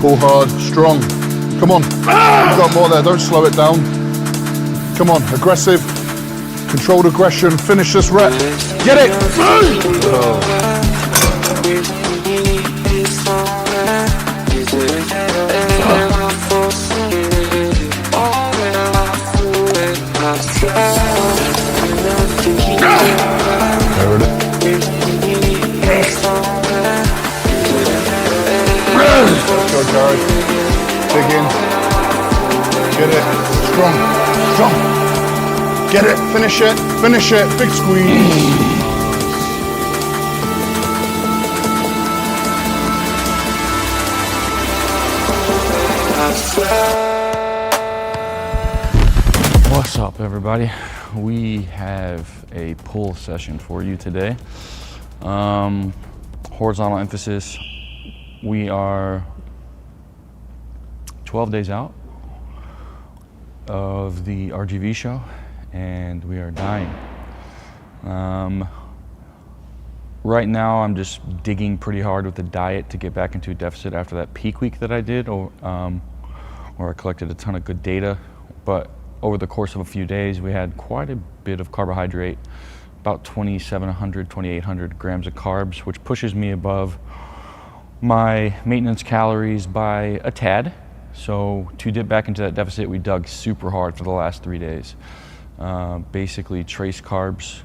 Pull hard, strong. Come on. You've got more there, don't slow it down. Come on, aggressive. Controlled aggression, finish this rep. Get it! Oh. There it is. Let's go, Jared. Dig in. Get it. Strong. Strong. Get it. Finish it. Finish it. Big squeeze. What's up, everybody? We have a pull session for you today. Horizontal emphasis. We are 12 days out of the RGV show, and we are dying. Right now, I'm just digging pretty hard with the diet to get back into a deficit after that peak week that I did, where I collected a ton of good data. But over the course of a few days, we had quite a bit of carbohydrate, about 2,700, 2,800 grams of carbs, which pushes me above my maintenance calories by a tad. So to dip back into that deficit, we dug super hard for the last 3 days. Basically trace carbs,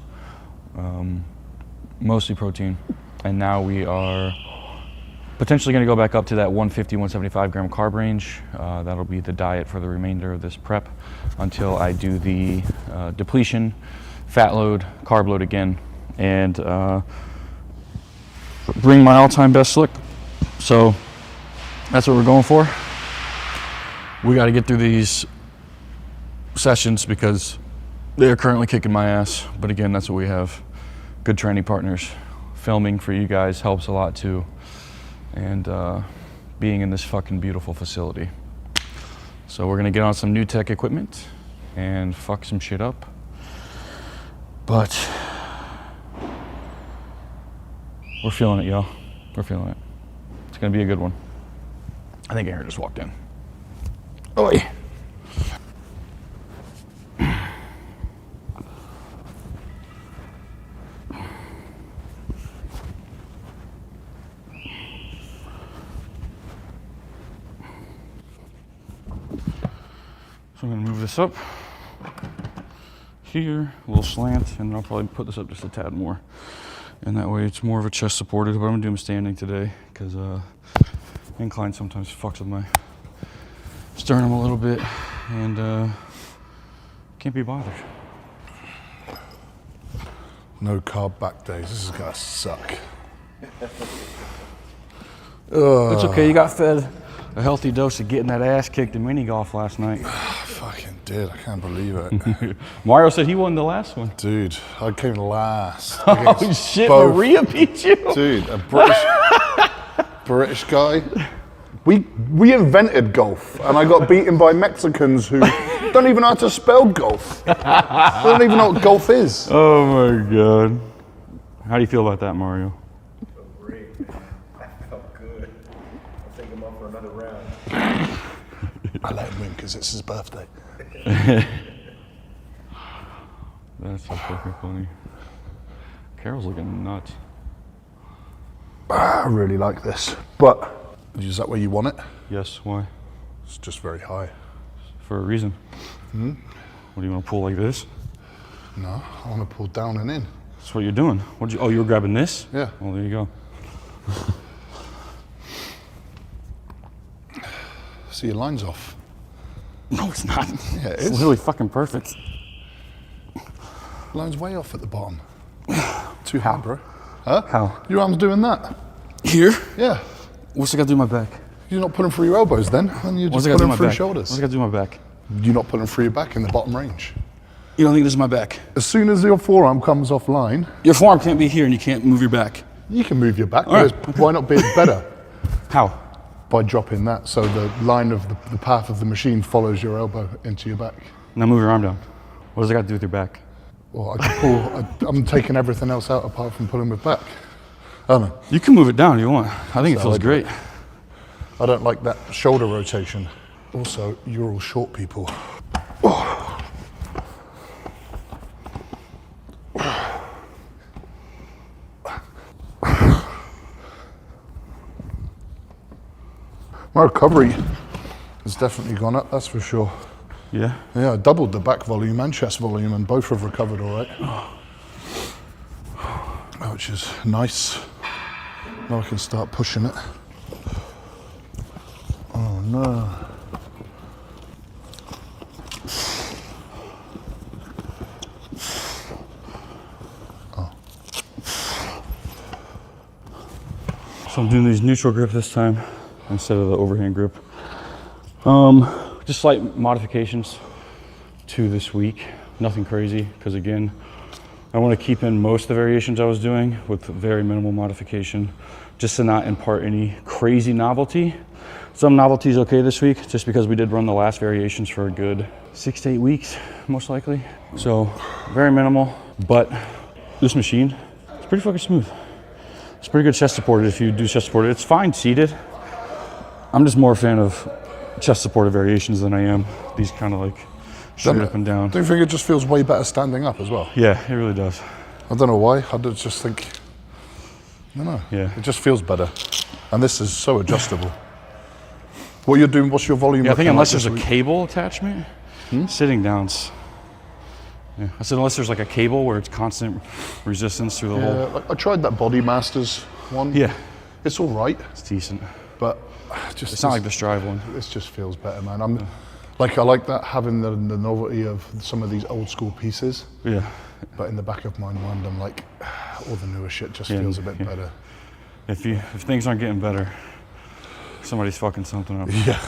mostly protein. And now we are potentially gonna go back up to that 150, 175 gram carb range. That'll be the diet for the remainder of this prep until I do the depletion, fat load, carb load again, and bring my all-time best slick. So that's what we're going for. We got to get through these sessions because they're currently kicking my ass. But again, that's what we have. Good training partners. Filming for you guys helps a lot too. And being in this fucking beautiful facility. So we're gonna get on some new tech equipment and fuck some shit up. But we're feeling it, y'all. We're feeling it. It's gonna be a good one. I think Aaron just walked in. Oi. So I'm gonna move this up here, a little slant, and I'll probably put this up just a tad more. And that way it's more of a chest supported, but I'm gonna do them standing today because incline sometimes fucks with my sternum a little bit and can't be bothered. No carb back days, this is gonna suck. It's okay, you got fed a healthy dose of getting that ass kicked in mini golf last night. I fucking did, I can't believe it. Mario said he won the last one. Dude, I came last. Oh shit, both. Maria beat you? Dude, a British guy. We invented golf, and I got beaten by Mexicans who don't even know how to spell golf. They don't even know what golf is. Oh my god. How do you feel about that, Mario? Great, man. That felt good. I'll take him up for another round. I let him win because it's his birthday. That's so fucking funny. Carol's looking nuts. I really like this, but is that where you want it? Yes, why? It's just very high. For a reason. Hmm? What do you want to pull like this? No, I want to pull down and in. That's what you're doing. Oh, you were grabbing this? Yeah. Well, there you go. See, your line's off. No, it's not. Yeah, it It's is. really fucking perfect. Line's way off at the bottom. Too high, bro. Huh? How? Your arm's doing that. Here? Yeah. What's it got to do with my back? You're not pulling through your elbows then, and you're What's just it got to do pulling with through my your back? shoulders. What's it got to do with my back? You're not pulling through your back in the bottom range. You don't think this is my back? As soon as your forearm comes offline, Your forearm can't be here and you can't move your back. you can move your back. All right. but why not be better? How? By dropping that, so the line of the path of the machine follows your elbow into your back. Now move your arm down. What does it got to do with your back? Well, I can pull. I'm taking everything else out apart from pulling with back. I don't know. You can move it down if you want. I think it So feels I do great. it. I don't like that shoulder rotation. Also, you're all short people. My recovery has definitely gone up, that's for sure. Yeah? Yeah, I doubled the back volume and chest volume, and both have recovered all right. Which is nice. Now I can start pushing it. Oh no. So I'm doing these neutral grip this time instead of the overhand grip. Just slight modifications to this week. Nothing crazy, because again, I want to keep in most of the variations I was doing with very minimal modification, just to not impart any crazy novelty. Some novelty is okay this week, just because we did run the last variations for a good 6 to 8 weeks, most likely. So very minimal, but this machine is pretty fucking smooth. It's pretty good chest supported if you do chest supported. It's fine seated. I'm just more a fan of chest supported variations than I am these kind of like straight up and down. Do you think it just feels way better standing up as well? Yeah, it really does. I don't know why. I just think, I don't know. Yeah. It just feels better. And this is so adjustable. What you're doing, what's your volume? Yeah, I think looking unless like there's a this week? cable attachment, sitting down's. Yeah, I said unless there's like a cable where it's constant resistance through the Yeah, whole. like I tried that Body Masters one. Yeah, It's all right, it's decent. but just It's not like the Strive one. this just feels better, man. I like that, having the novelty of some of these old school pieces. Yeah, But in the back of my mind, I'm like, all the newer shit just Yeah, feels a bit yeah. better. if things aren't getting better, somebody's fucking something up. Yeah.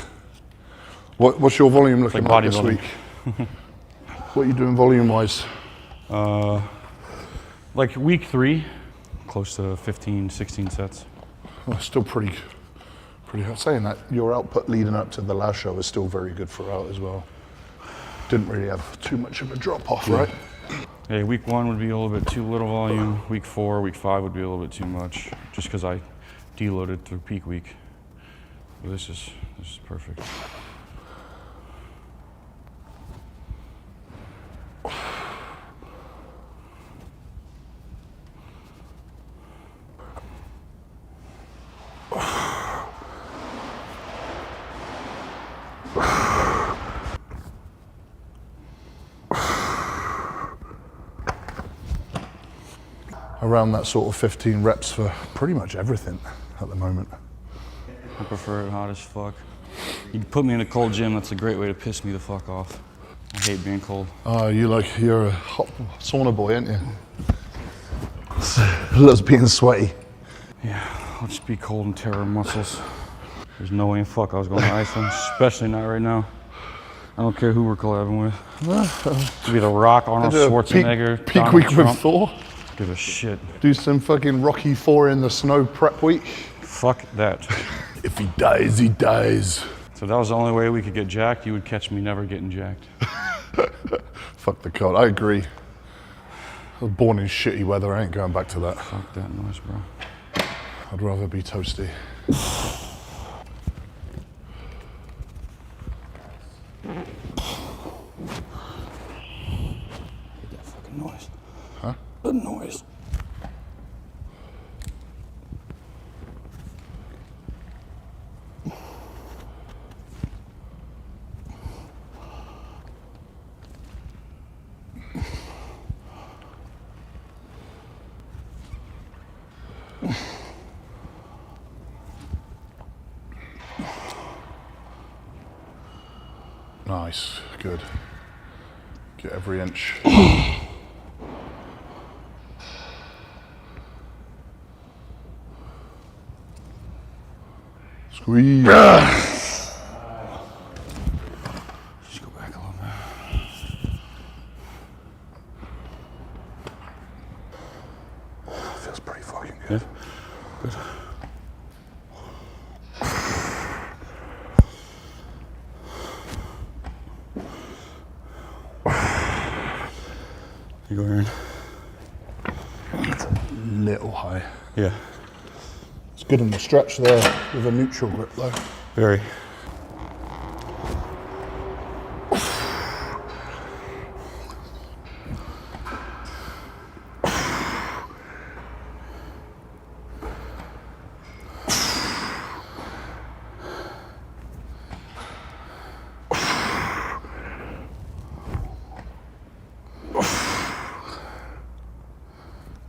What's your volume looking like like this bodybuilding. week? What are you doing volume-wise? Like week 3, close to 15, 16 sets. Oh, still pretty hard. Saying that, your output leading up to the last show is still very good throughout as well. Didn't really have too much of a drop-off, right? Yeah, week 1 would be a little bit too little volume. Week 4, week 5 would be a little bit too much, just because I deloaded through peak week. But this is perfect. Around that sort of 15 reps for pretty much everything at the moment. I prefer it hot as fuck. You can put me in a cold gym, that's a great way to piss me the fuck off. I hate being cold. You're a hot sauna boy, aren't you? Loves being sweaty. Yeah, I'll just be cold and tear our muscles. There's no way in fuck I was going to Iceland, especially not right now. I don't care who we're collabing with. Could be The Rock, Arnold Schwarzenegger, Peak Donald week Trump. with Thor. Give a shit. Do some fucking Rocky 4 in the snow prep week. Fuck that. If he dies, he dies. So that was the only way we could get jacked. You would catch me never getting jacked. Fuck the cold. I agree. I was born in shitty weather. I ain't going back to that. Fuck that noise, bro. I'd rather be toasty. That fucking noise. Huh? The noise. Nice. Good. Get every inch. Squeeze. Just go back a little bit. Feels pretty fucking good. Yeah? Good. You go here. It's a little high. Yeah. It's good in the stretch there with a neutral grip though. Very.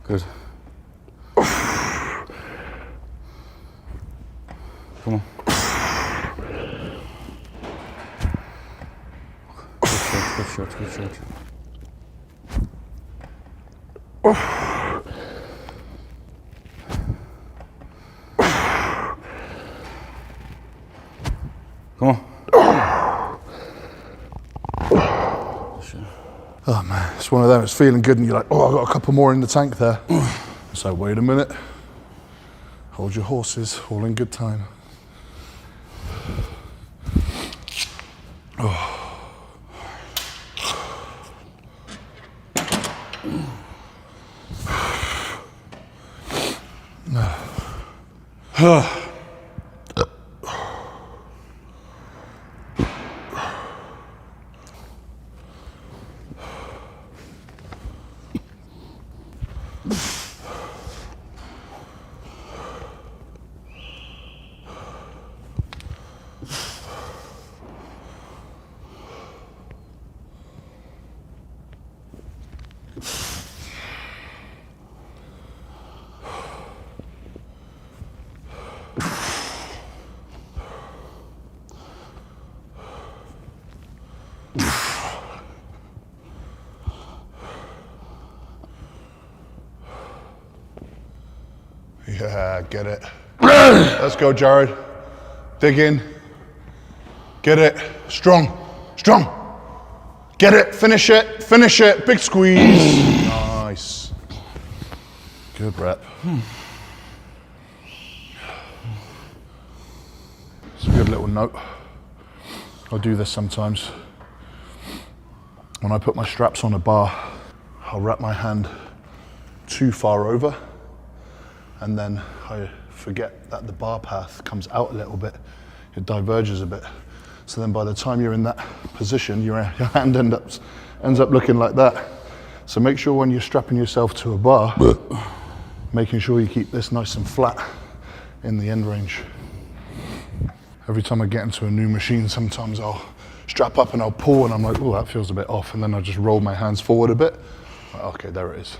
Good. Come on. Good shot, good shot. Come on. Oh man, it's one of them, it's feeling good and you're like, oh, I've got a couple more in the tank there. So wait a minute. Hold your horses, all in good time. Oh. Yeah, get it. Let's go, Jared. Dig in. Get it. Strong. Strong. Get it. Finish it. Finish it. Big squeeze. Nice. Good rep. It's a good little note. I do this sometimes. When I put my straps on a bar, I'll wrap my hand too far over, and then I forget that the bar path comes out a little bit, it diverges a bit. So then by the time you're in that position, your hand ends up looking like that. So make sure when you're strapping yourself to a bar, making sure you keep this nice and flat in the end range. Every time I get into a new machine, sometimes I'll strap up and I'll pull and I'm like, oh, that feels a bit off. And then I just roll my hands forward a bit. Like, okay, there it is.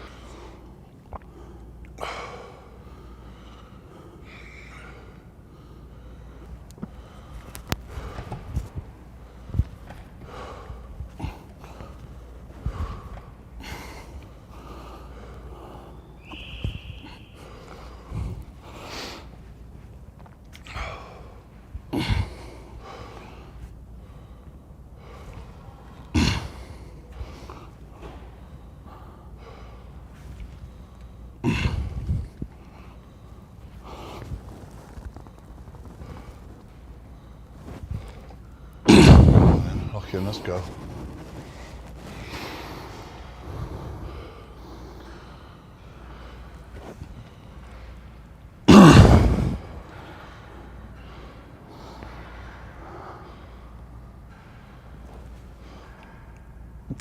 Okay, let's go.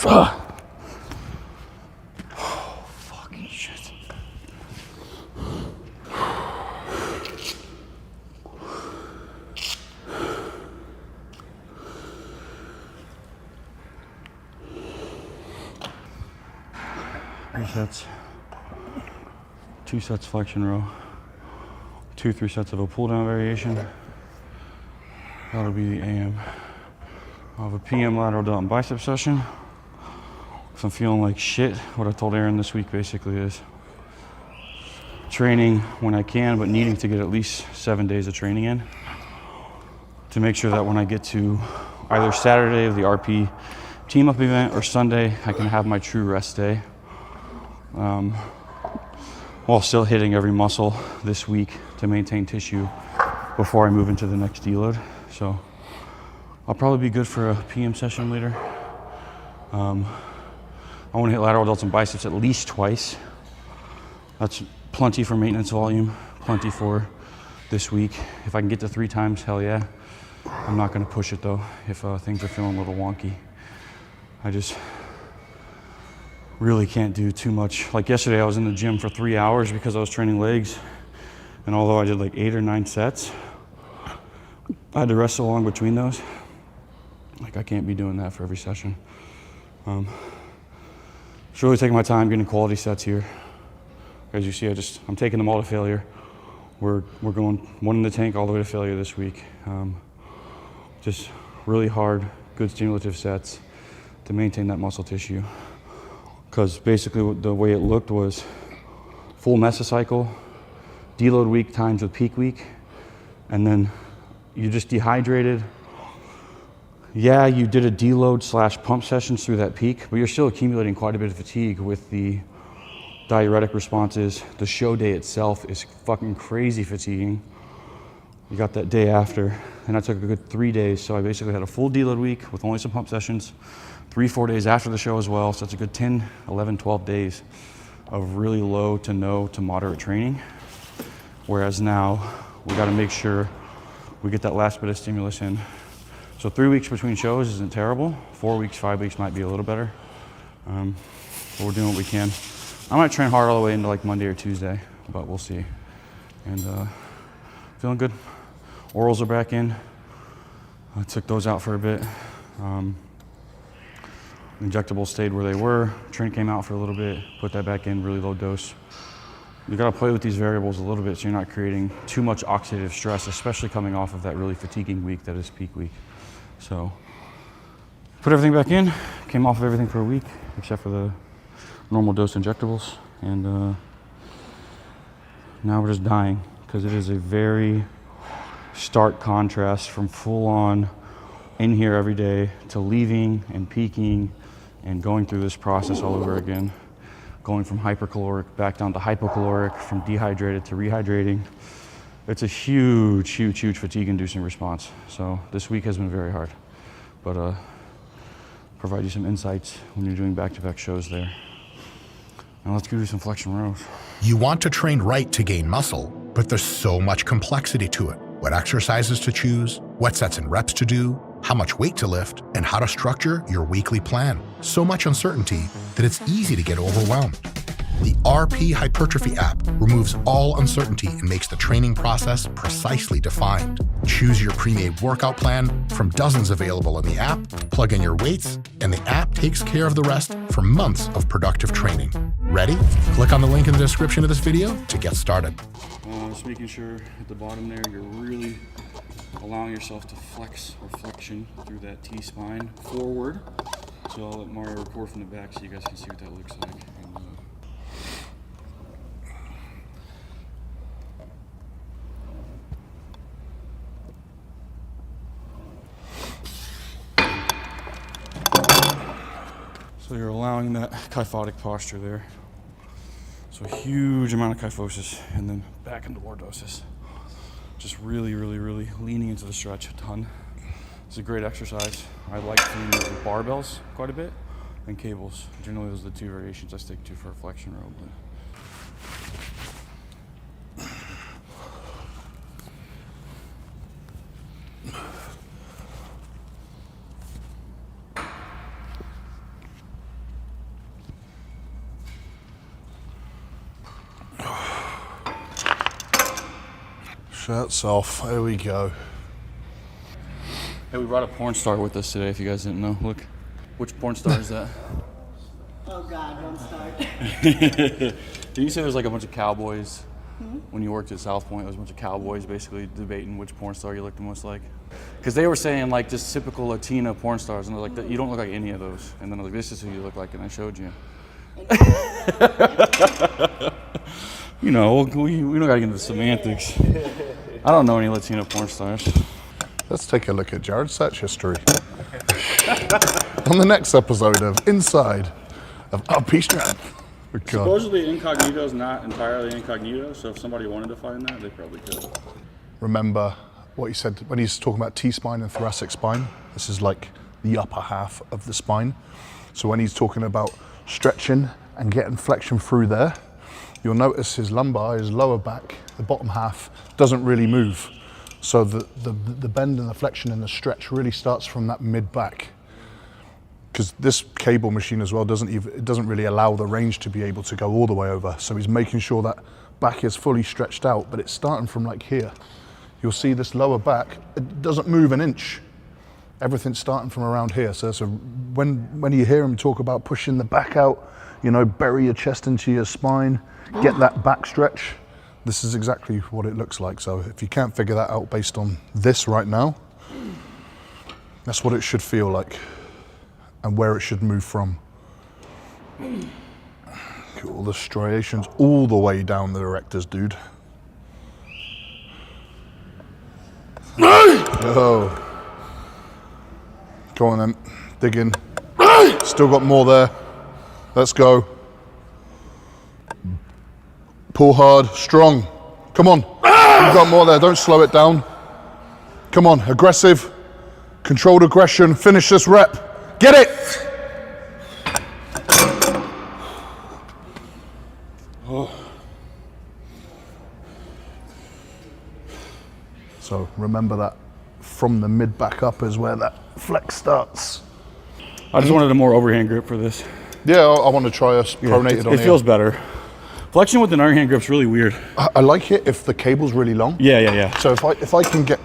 Oh, fucking shit. Three sets, 2 sets flexion row, 3 sets of a pull down variation. That'll be the AM. I'll have a PM lateral delt and bicep session. If I'm feeling like shit, what I told Aaron this week basically is training when I can, but needing to get at least 7 days of training in to make sure that when I get to either Saturday of the RP team up event or Sunday, I can have my true rest day. While still hitting every muscle this week to maintain tissue before I move into the next deload. So I'll probably be good for a PM session later. I want to hit lateral delts and biceps at least twice. That's plenty for maintenance volume, plenty for this week. If I can get to 3 times, hell yeah. I'm not gonna push it though if things are feeling a little wonky. I just really can't do too much. Like yesterday, I was in the gym for 3 hours because I was training legs. And although I did like 8 or 9 sets, I had to rest so long between those. Like I can't be doing that for every session. Just really taking my time getting quality sets here. As you see, I'm taking them all to failure. We're going 1 in the tank all the way to failure this week. Just really hard, good stimulative sets to maintain that muscle tissue. Because basically the way it looked was full mesocycle, deload week times with peak week, and then you just dehydrated. Yeah, you did a deload / pump sessions through that peak, but you're still accumulating quite a bit of fatigue with the diuretic responses. The show day itself is fucking crazy fatiguing. You got that day after, and I took a good 3 days, so I basically had a full deload week with only some pump sessions, 3-4 days after the show as well, so that's a good 10, 11, 12 days of really low to no to moderate training. Whereas now, we gotta make sure we get that last bit of stimulus in. So 3 weeks between shows isn't terrible. 4 weeks, 5 weeks might be a little better. But we're doing what we can. I might train hard all the way into like Monday or Tuesday, but we'll see. And feeling good. Orals are back in. I took those out for a bit. Injectables stayed where they were. Trin came out for a little bit, put that back in, really low dose. You gotta play with these variables a little bit so you're not creating too much oxidative stress, especially coming off of that really fatiguing week that is peak week. So, put everything back in, came off of everything for a week, except for the normal dose injectables. And now we're just dying, because it is a very stark contrast from full on in here every day to leaving and peaking and going through this process all over again. Going from hypercaloric back down to hypocaloric, from dehydrated to rehydrating. It's a huge, huge, huge fatigue-inducing response. So this week has been very hard, but provide you some insights when you're doing back-to-back shows there. Now let's go do some flexion rows. You want to train right to gain muscle, but there's so much complexity to it. What exercises to choose, what sets and reps to do, how much weight to lift, and how to structure your weekly plan. So much uncertainty that it's easy to get overwhelmed. The RP Hypertrophy app removes all uncertainty and makes the training process precisely defined. Choose your pre-made workout plan from dozens available in the app, plug in your weights, and the app takes care of the rest for months of productive training. Ready? Click on the link in the description of this video to get started. Just making sure at the bottom there, you're really allowing yourself to flex or flexion through that T-spine forward. So I'll let Mario record from the back so you guys can see what that looks like. So you're allowing that kyphotic posture there. So a huge amount of kyphosis and then back into lordosis. Just really, really, really leaning into the stretch a ton. It's a great exercise. I like doing it with barbells quite a bit and cables. Generally those are the 2 variations I stick to for a flexion row. Shirts off, here we go. Hey, we brought a porn star with us today, if you guys didn't know. Look, which porn star is that? Oh God, don't start. Did you say there's like a bunch of cowboys? When you worked at South Point, there was a bunch of cowboys basically debating which porn star you looked the most like. Because they were saying like just typical Latina porn stars, and they're like, you don't look like any of those. And then I was like, this is who you look like, and I showed you. You know, we don't gotta get into the semantics. I don't know any Latino porn stars. Let's take a look at Jared's search history. On the next episode of Inside of RP Strength. Supposedly incognito is not entirely incognito, so if somebody wanted to find that, they probably could. Remember what he said when he's talking about T-spine and thoracic spine? This is like the upper half of the spine. So when he's talking about stretching and getting flexion through there, you'll notice his lumbar, his lower back, the bottom half doesn't really move. So the bend and the flexion and the stretch really starts from that mid back. Because this cable machine as well doesn't really allow the range to be able to go all the way over. So he's making sure that back is fully stretched out, but it's starting from like here. You'll see this lower back, it doesn't move an inch. Everything's starting from around here. So when you hear him talk about pushing the back out, you know, bury your chest into your spine, get that back stretch, this is exactly what it looks like. So if you can't figure that out based on this right now, that's what it should feel like and where it should move from. Get all the striations all the way down the erectors, dude. Oh. Go on then, dig in. Still got more there. Let's go. Pull hard, strong. Come on, you've got more there, don't slow it down. Come on, aggressive, controlled aggression, finish this rep. Get it! So remember that from the mid back up is where that flex starts. I just wanted a more overhand grip for this. Yeah, I want to try a pronated on It here. feels better. Flexion with an underhand grip's really weird. I like it if the cable's really long. Yeah. So if I can get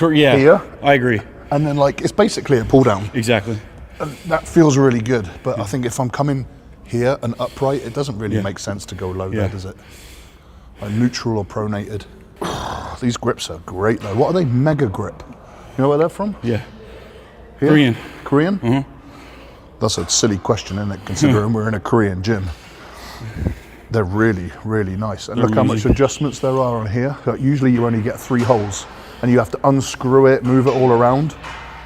Yeah, here, I agree. and then like it's basically a pull down. Exactly. And that feels really good. But I think if I'm coming here and upright, it doesn't really make sense to go low there, does it? Like neutral or pronated. These grips are great though. What are they? Mega grip. You know where they're from? Yeah. Here? Korean. Korean? Mm-hmm. That's a silly question, isn't it? Considering we're in a Korean gym. They're really, really nice. And look how much adjustments there are on here. Like usually you only get 3 holes and you have to unscrew it, move it all around.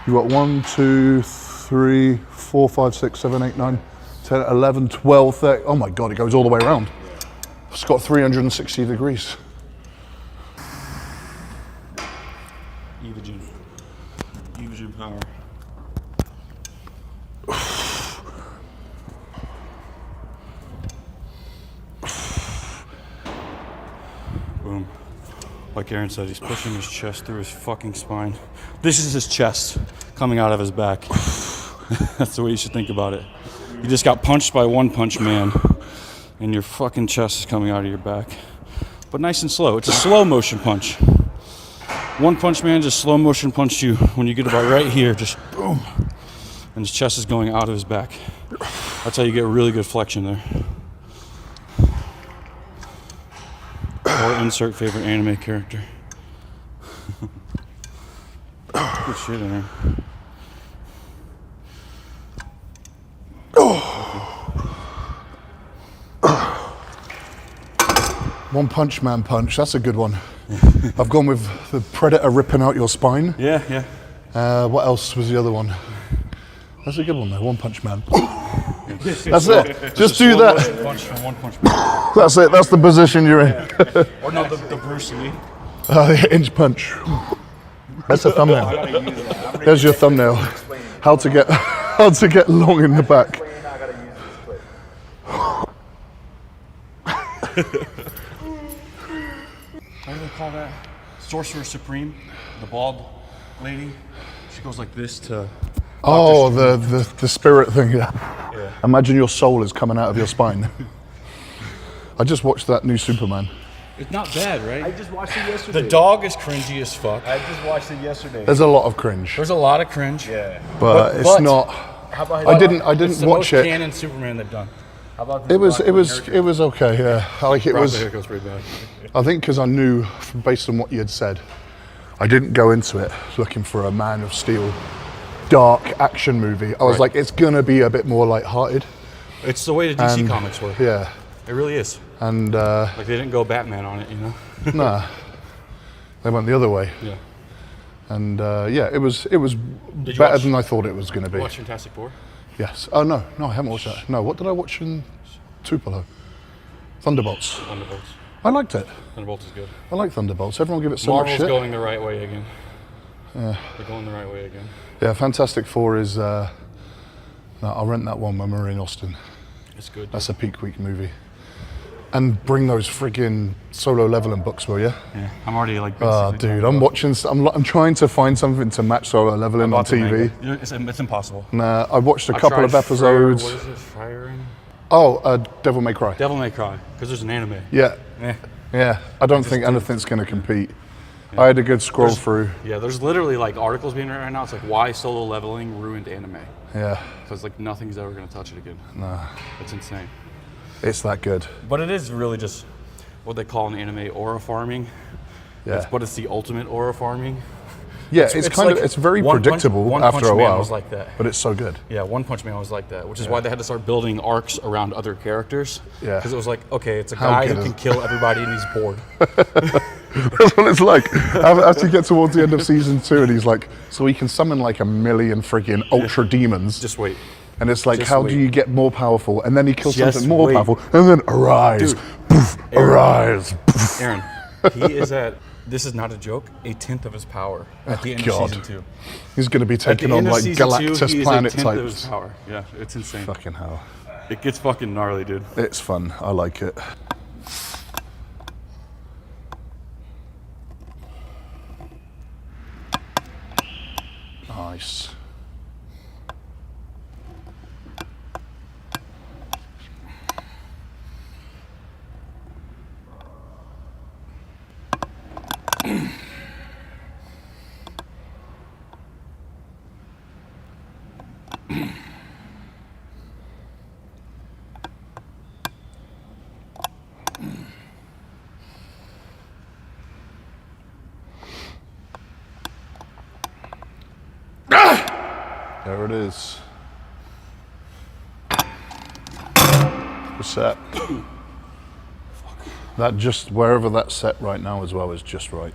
You've got 1, 2, 3, 4, 5, 6, 7, 8, 9, 10, 11, 12, 13. Oh my God, it goes all the way around. It's got 360 degrees. Evagen power. Boom. Like Aaron said, he's pushing his chest through his fucking spine. This is his chest coming out of his back. That's the way you should think about it. You just got punched by One Punch Man, and your fucking chest is coming out of your back. But nice and slow. It's a slow motion punch. One Punch Man just slow motion punched you when you get about right here, just boom. And his chest is going out of his back. That's how you get really good flexion there. Or insert favorite anime character. Good shit in there. One Punch Man punch, that's a good one. I've gone with the Predator ripping out your spine. Yeah. What else was the other one? That's a good one though, One Punch Man. That's it, just do that. Punch from One Punch Man. That's it, that's the position you're in. Or no, the Bruce Lee. The inch punch. That's a thumbnail. There's your thumbnail. How to get long in the back. What do they call that? Sorcerer Supreme, the bald lady. She goes like this to. Oh, the spirit thing. Yeah. Imagine your soul is coming out of your spine. I just watched that new Superman. It's not bad, right? I just watched it yesterday. The dog is cringy as fuck. I just watched it yesterday. There's a lot of cringe, There's a lot of cringe. Yeah. but it's but- not. How about I didn't It's the watch most it. canon Superman they've done. How about It was okay. Yeah, like it The was. haircut's pretty bad. I think because I knew, based on what you had said, I didn't go into it looking for a Man of Steel, dark action movie. I was Right. like, it's gonna be a bit more light-hearted. It's the way the DC And- comics were. Yeah, It really is. and Like they didn't go Batman on it, you know? nah, they went the other way. Yeah. And yeah, it was you better watch- than I thought it was gonna be. Watch Fantastic Four? Yes. Oh no, I haven't watched that. No, what did I watch in Tupelo? Thunderbolts. Thunderbolts. I liked it. Thunderbolts is good. I like Thunderbolts. Everyone give it so Marvel's much shit. going the right way again. They're going the right way again. Yeah, Fantastic Four is. No, I'll rent that one when we're in Austin. It's good. That's a peak week movie. And bring those friggin' solo leveling books, will you? Yeah, I'm already like. Oh, basically dude, I'm watching. I'm trying to find something to match solo leveling on TV. It's impossible. Nah, I watched a I've couple tried of episodes. What is it? Firing? Oh, Devil May Cry. Devil May Cry, because there's an anime. Yeah, Eh. yeah. I don't think anything's gonna compete. I had a good scroll through. Yeah, there's literally like articles being written right now. It's like why solo leveling ruined anime. Yeah, Because like nothing's ever gonna touch it again. Nah, it's insane. it's that good. But it is really just what they call in anime aura farming. Yeah, But it's the ultimate aura farming. yeah. It's kind like of. It's very One Punch- predictable One after Punch a Man while. was like that. But it's so good. Yeah, One Punch Man was like that, which is why they had to start building arcs around other characters. Yeah. Because it was like, okay, it's a How guy good who is can it? kill everybody and he's bored. That's what it's like. As you get towards the end of season 2, and he's like, so he can summon like 1 million friggin' ultra demons. Just wait. And it's like, just how wait. do you get more powerful? And then he kills Just something more wait. powerful, and then arise, Dude, poof, arise. Poof. Aaron, he is at, this is not a joke, 1/10 of his power at the end God. of season 2. He's going to be At the taking on end of like season 2, Galactus he is planet 1/10 of his types. power. Yeah, it's insane. Fucking hell. It gets fucking gnarly, dude. It's fun. I like it. Nice. There it is. The set. That just, wherever that's set right now as well is just right.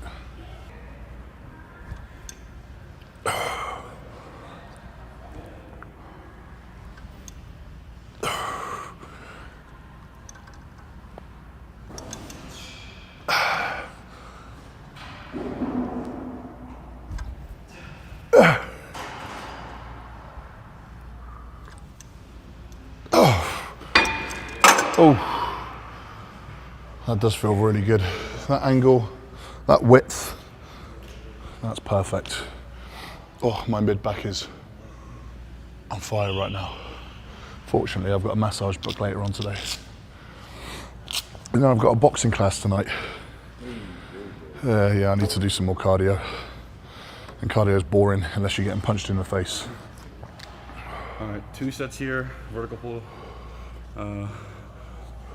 Oh, that does feel really good. That angle, that width, that's perfect. Oh, my mid back is on fire right now. Fortunately, I've got a massage book later on today. And then I've got a boxing class tonight. Yeah, I need to do some more cardio. And cardio is boring unless you're getting punched in the face. All right, 2 sets here, vertical pull.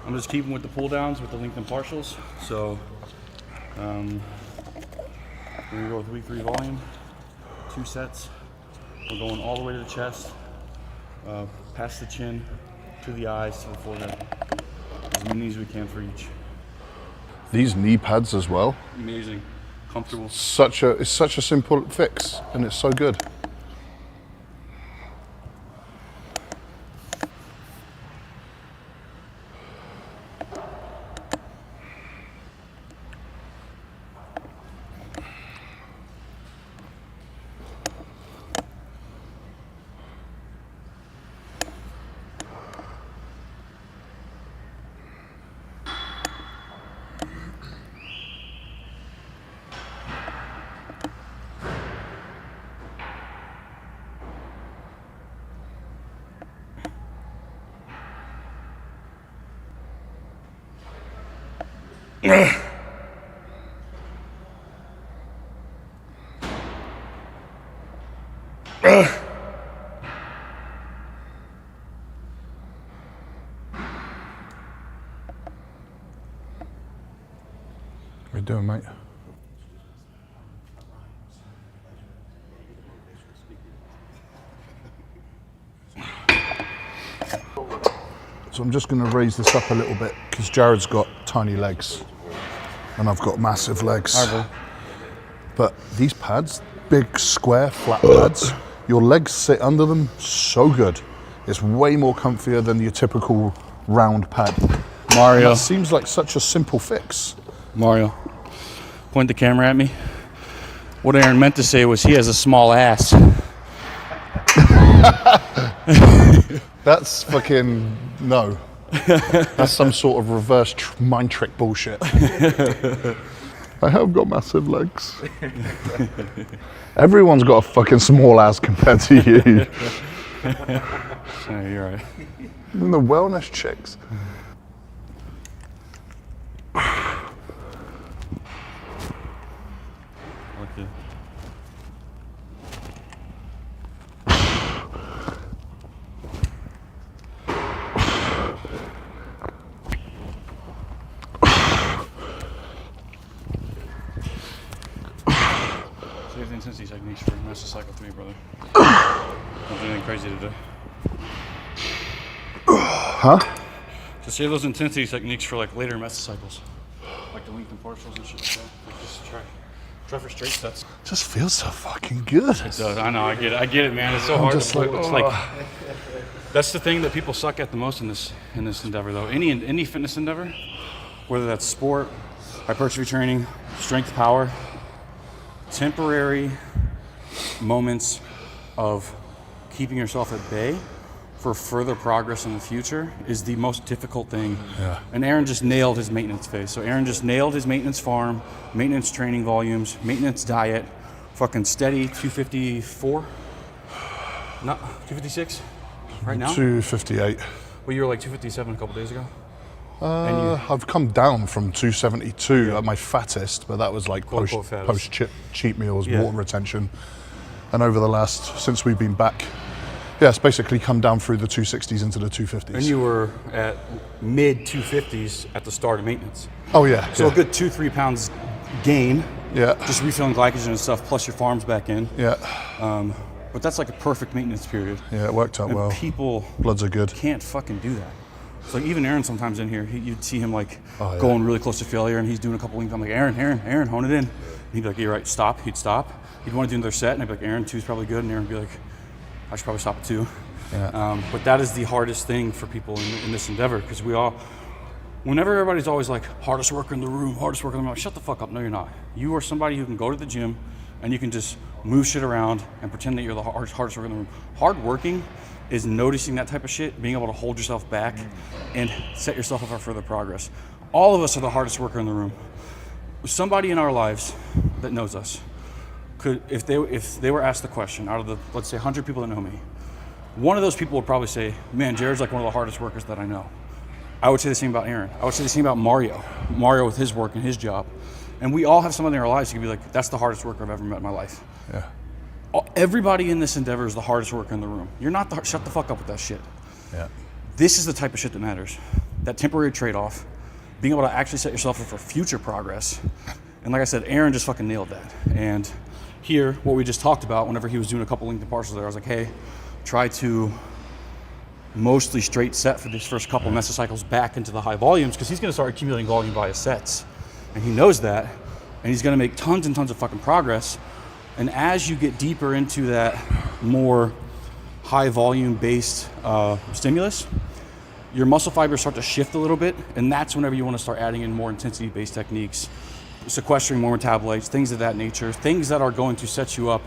I'm just keeping with the pull downs with the length and partials. So we're gonna go with week 3 volume, 2 sets. We're going all the way to the chest, past the chin, to the eyes, to the forehead. As many as we can for each. These knee pads as well. Amazing, comfortable. It's such a simple fix, and it's so good. What are you doing, mate? So I'm just going to raise this up a little bit because Jared's got tiny legs and I've got massive legs. But these pads, big square flat pads, your legs sit under them so good. It's way more comfier than your typical round pad. Mario, That seems like such a simple fix. Mario, point the camera at me. What Aaron meant to say was he has a small ass. That's fucking, no. That's some sort of reverse mind trick bullshit. I have got massive legs. Everyone's got a fucking small ass compared to you. Yeah, you're right. Even the wellness chicks. Okay. Save the intensity techniques for Master Cycle 3, brother. Don't do anything crazy today. Huh? To save those intensity techniques for like later mesocycles, like the length and partials and shit like that. Like just try for straight sets. Just feels so fucking good. It does. I know. I get it, man. It's so hard. just like, it's like that's the thing that people suck at the most in this endeavor, though. Any fitness endeavor, whether that's sport, hypertrophy training, strength, power, temporary moments of keeping yourself at bay for further progress in the future is the most difficult thing. Yeah. And Aaron just nailed his maintenance phase. So Aaron just nailed his maintenance farm, maintenance training volumes, maintenance diet, fucking steady 254. Not 256 right now? 258. Well, you were like 257 a couple days ago. I've come down from 272 at my fattest, but that was like Quote, post unquote, fattest. cheat meals, Yeah. water retention. And over the last, since we've been back, yeah, it's basically come down through the 260s into the 250s. And you were at mid 250s at the start of maintenance. Oh yeah. So yeah. a good 2-3 pounds gain. Yeah. Just refilling glycogen and stuff, plus your farms back in. Yeah. But that's like a perfect maintenance period. Yeah, it worked out And well. people Bloods are good. can't fucking do that. It's like even Aaron sometimes in here, you'd see him like Oh, yeah. going really close to failure, and he's doing a couple links. I'm like, Aaron, hone it in. And he'd be like, you're right, stop. He'd stop. He'd want to do another set, and I'd be like, Aaron, 2's probably good. And Aaron would be like, I should probably stop at 2. Yeah. But that is the hardest thing for people in this endeavor, because whenever everybody's always like, hardest worker in the room, I'm like, shut the fuck up. No, you're not. You are somebody who can go to the gym and you can just move shit around and pretend that you're the hardest worker in the room. Hard working is noticing that type of shit, being able to hold yourself back and set yourself up for further progress. All of us are the hardest worker in the room. Somebody in our lives that knows us could, if they were asked the question, out of the, let's say 100 people that know me, one of those people would probably say, man, Jared's like one of the hardest workers that I know. I would say the same about Aaron. I would say the same about Mario with his work and his job. And we all have somebody in our lives who can be like, that's the hardest worker I've ever met in my life. Yeah. Everybody in this endeavor is the hardest worker in the room. You're not shut the fuck up with that shit. Yeah. This is the type of shit that matters. That temporary trade-off, being able to actually set yourself up for future progress. And like I said, Aaron just fucking nailed that. And here, what we just talked about, whenever he was doing a couple length and partials there, I was like, hey, try to mostly straight set for these first couple mesocycles back into the high volumes, because he's gonna start accumulating volume via sets. And he knows that, and he's gonna make tons and tons of fucking progress. And as you get deeper into that more high volume based stimulus, your muscle fibers start to shift a little bit, and that's whenever you want to start adding in more intensity based techniques, sequestering more metabolites, things of that nature, things that are going to set you up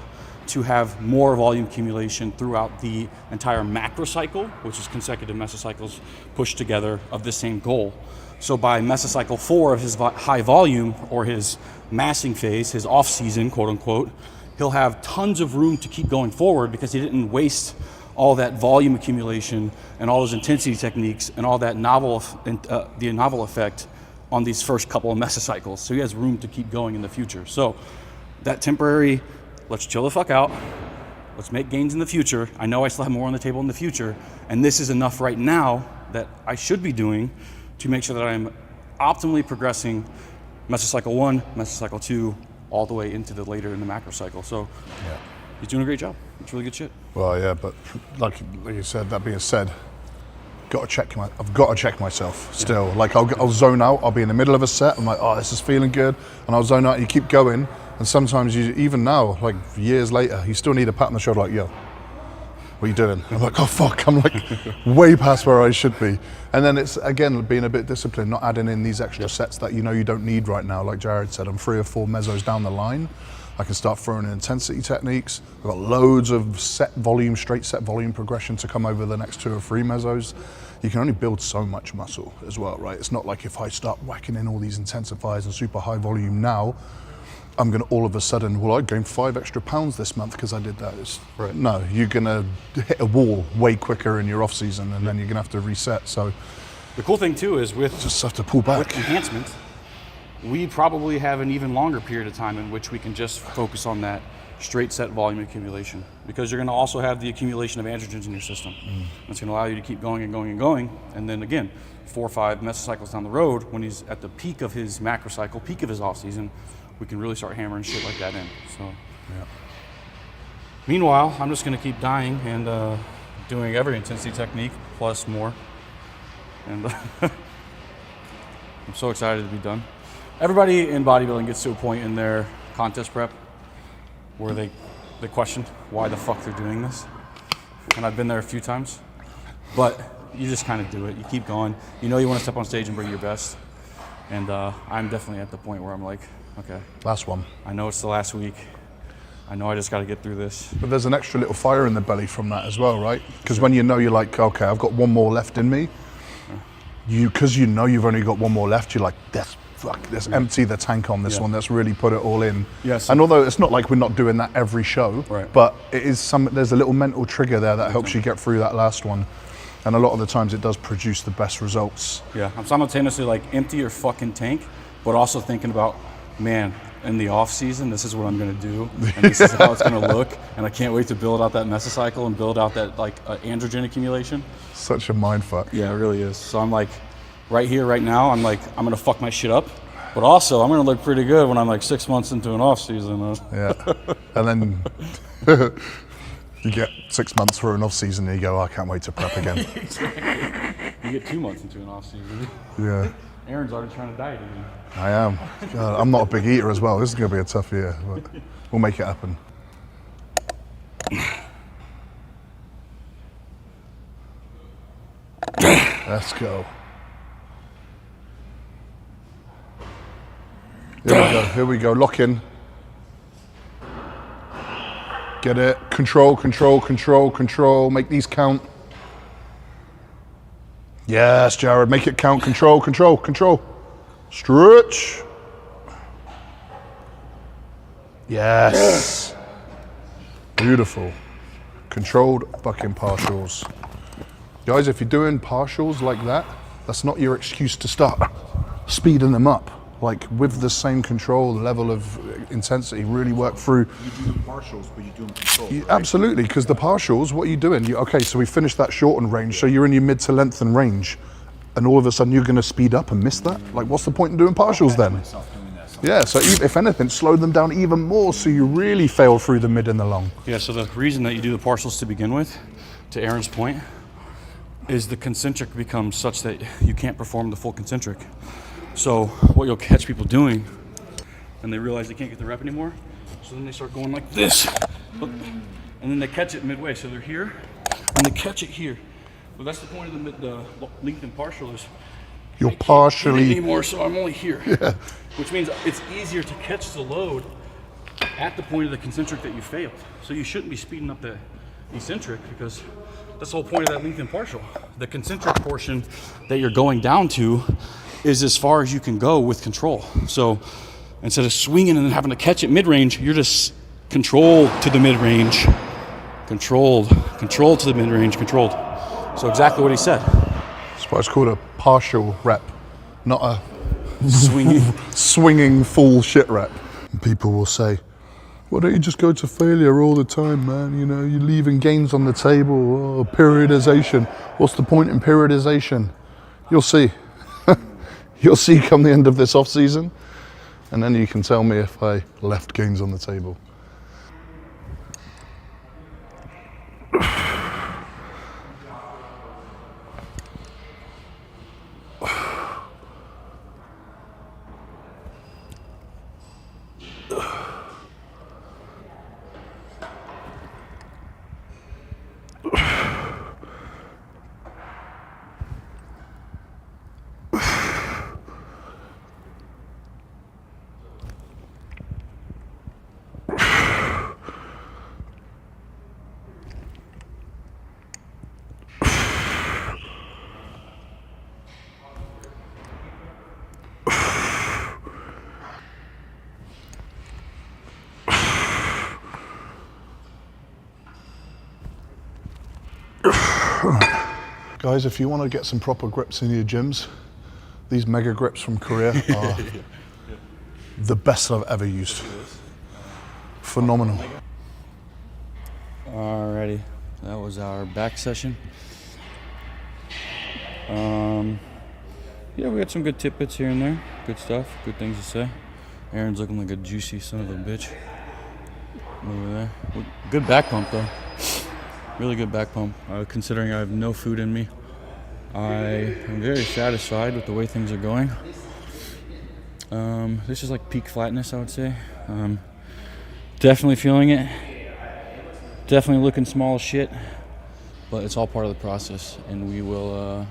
to have more volume accumulation throughout the entire macro cycle, which is consecutive mesocycles pushed together of the same goal. So by mesocycle 4 of his high volume, or his massing phase, his off season, quote unquote, he'll have tons of room to keep going forward because he didn't waste all that volume accumulation and all those intensity techniques and all that novel effect on these first couple of mesocycles. So he has room to keep going in the future. So that temporary, let's chill the fuck out, let's make gains in the future. I know I still have more on the table in the future, and this is enough right now that I should be doing to make sure that I'm optimally progressing mesocycle 1, mesocycle 2, all the way into the later in the macro cycle. So Yeah. he's doing a great job. It's really good shit. Well, yeah, but like you said, that being said, I've got to check myself still. Yeah. Like I'll zone out. I'll be in the middle of a set. I'm like, oh, this is feeling good, and I'll zone out. And you keep going, and sometimes even now, like years later, you still need a pat on the shoulder, like, yo, what are you doing? I'm like, oh fuck, I'm like way past where I should be. And then it's again being a bit disciplined, not adding in these extra sets that you know you don't need right now. Like Jared said, I'm 3 or 4 mesos down the line. I can start throwing in intensity techniques. I've got loads of straight set volume progression to come over the next 2 or 3 mesos. you can only build so much muscle as well, right? It's not like if I start whacking in all these intensifiers and super high volume now, I'm going to all of a sudden, well, I gained 5 extra pounds this month because I did that. Right. No, you're going to hit a wall way quicker in your off season, and then you're going to have to reset. So the cool thing too is with just have to pull back. With enhancement, we probably have an even longer period of time in which we can just focus on that straight set volume accumulation, because you're going to also have the accumulation of androgens in your system. That's going to allow you to keep going and going and going, and then again, 4 or 5 mesocycles down the road, when he's at the peak of his macro cycle, peak of his off season, we can really start hammering shit like that in. So, yeah. Meanwhile, I'm just going to keep dying and doing every intensity technique plus more, and I'm so excited to be done. Everybody in bodybuilding gets to a point in their contest prep where they question why the fuck they're doing this. And I've been there a few times, but you just kind of do it. You keep going. You know you want to step on stage and bring your best. And I'm definitely at the point where I'm like, okay. Last one. I know it's the last week. I know I just got to get through this. But there's an extra little fire in the belly from that as well, right? Because when you know you're like, okay, I've got one more left in me, because you know you've only got one more left, you're like, let's empty the tank on this one. Let's really put it all in. Yes. And although it's not like we're not doing that every show, right, but it is there's a little mental trigger there that helps you get through that last one. And a lot of the times it does produce the best results. Yeah, I'm simultaneously like empty your fucking tank, but also thinking about, man, in the off season, this is what I'm gonna do, and this is how it's gonna look, and I can't wait to build out that mesocycle and build out that like androgen accumulation. Such a mind fuck. Yeah, it really is. So I'm like, right here, right now, I'm like, I'm gonna fuck my shit up, but also I'm gonna look pretty good when I'm like 6 months into an off season. Yeah, and then you get 6 months for an off season and you go, oh, I can't wait to prep again. Exactly. You get 2 months into an off season. Yeah. Aaron's already trying to diet again. I am. God, I'm not a big eater as well. This is going to be a tough year, but we'll make it happen. Let's go. Here we go. Lock in. Get it. Control, control, control, control. Make these count. Yes, Jared. Make it count. Control, control, control. Stretch. Yes. Beautiful. Controlled fucking partials. Guys, if you're doing partials like that, that's not your excuse to start speeding them up. Like with the same control, level of intensity, really work through. You do partials, but you do them controlled. Right? Absolutely, because the partials, what are you doing? Okay, so we finished that shortened range, so you're in your mid to lengthen range, and all of a sudden you're going to speed up and miss that? Like, what's the point in doing partials then? Yeah, so if anything, slow them down even more so you really fail through the mid and the long. Yeah, so the reason that you do the partials to begin with, to Aaron's point, is the concentric becomes such that you can't perform the full concentric. So what you'll catch people doing, and they realize they can't get the rep anymore, so then they start going like this, and then they catch it midway. So they're here, and they catch it here. But that's the point of the length and partial is You're partially anymore, so I'm only here, yeah. Which means it's easier to catch the load at the point of the concentric that you failed. So you shouldn't be speeding up the eccentric because that's the whole point of that length and partial. The concentric portion that you're going down to is as far as you can go with control. So instead of swinging and then having to catch it mid-range, you're just controlled to the mid-range, controlled to the mid-range, controlled. So exactly what he said. That's why it's called a partial rep, not a Swinging. full shit rep. People will say, why don't you just go to failure all the time, man? You know, you're leaving gains on the table. Oh, periodization. What's the point in periodization? You'll see. You'll see come the end of this off season, and then you can tell me if I left gains on the table. Guys, if you want to get some proper grips in your gyms, these mega grips from Korea are the best I've ever used. Phenomenal. Alrighty, that was our back session. Yeah, we got some good tidbits here and there. Good stuff, good things to say. Aaron's looking like a juicy son of a bitch over there. Good back pump though. Really good back pump. Considering I have no food in me, I am very satisfied with the way things are going. This is like peak flatness, I would say. Definitely feeling it. Definitely looking small as shit, but it's all part of the process, and we will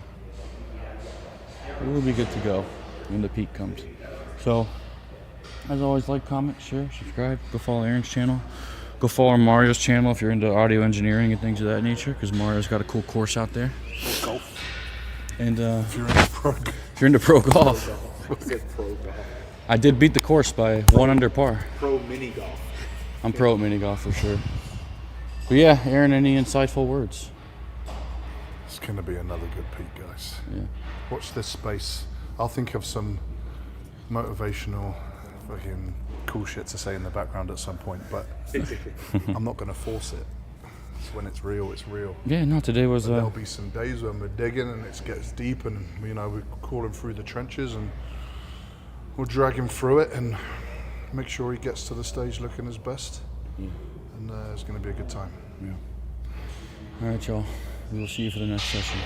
be good to go when the peak comes. So, as always, like, comment, share, subscribe. Go follow Aaron's channel. Go follow Mario's channel if you're into audio engineering and things of that nature, because Mario's got a cool course out there. Golf. And If you're into pro golf, I said pro golf. I did beat the course by 1 under par. Pro mini golf. I'm pro at mini golf for sure. But yeah, Aaron, any insightful words? It's going to be another good peak, guys. Yeah. Watch this space. I'll think of some motivational fucking cool shit to say in the background at some point, but I'm not going to force it. It's when it's real, it's real. Yeah, no, today was There'll be some days when we're digging and it gets deep and, you know, we call him through the trenches and we'll drag him through it and make sure he gets to the stage looking his best. And it's going to be a good time. All right, y'all. We will see you for the next session.